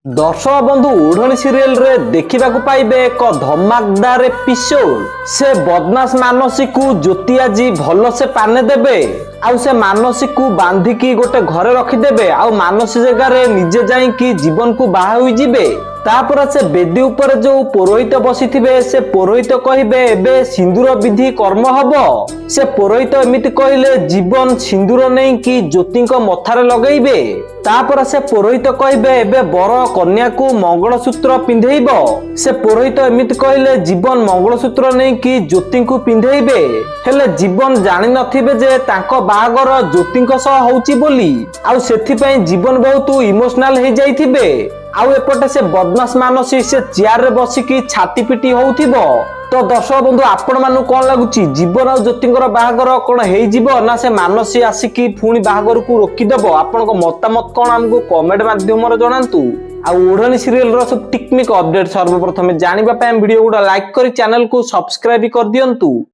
दर्शक बंधु ओढ़णी सीरियल रे देखा पाइबे एक धमाकदार एपिसोड। से बदमाश मानसी को ज्योति आज भल से पाने देबे आउ से मानसी को बांधिकी गोटे घरे रखिदेबे आउ मानसी जगह निजे जाइकी जीवन को बाहा हुई जिबे। तापर से बेदी ऊपर जो पुरोहित बसिथिबे से पुरोहित कहिबे एबे सिंदूर विधि कर्म हबो। से पुरोहित एमिति कहिले जीवन सिंदूर नै कि ज्योति मथारे लगेइबे। तापर से पुरोहित कहिबे एबे बर कन्या को मंगलसूत्र पिंधेइबो। से पुरोहित एमिति कहिले जीवन मंगलसूत्र नै कि ज्योति को पिंधेइबे। हेले जीवन जानि नथिबे जे तांको बाहागर ज्योति सह होउची बोली आउ सेथि पई जीवन बहुत इमोशनल हे जाइथिबे। आउ एपटे से बदमाश मानसी से चेयर रे बसिकी छाती पिटी होउथिबो। तो दर्शक बंधु आपण मानु कोन लागुची जीवन और ज्योतिंकर बाहागर कोन हेइ जिवो ना से मानसी आसिकी पुणी बाहागर को रोकी देबो। आपनको मतामत कोन हमको कमेंट माध्यम रे जणांतु। आ ओढ़णी सीरियल रो सब टेक्निक अपडेट सर्वप्रथम जानिबा पय वीडियो गुडा लाइक करी चैनल को सब्सक्राइब कर दियंतु।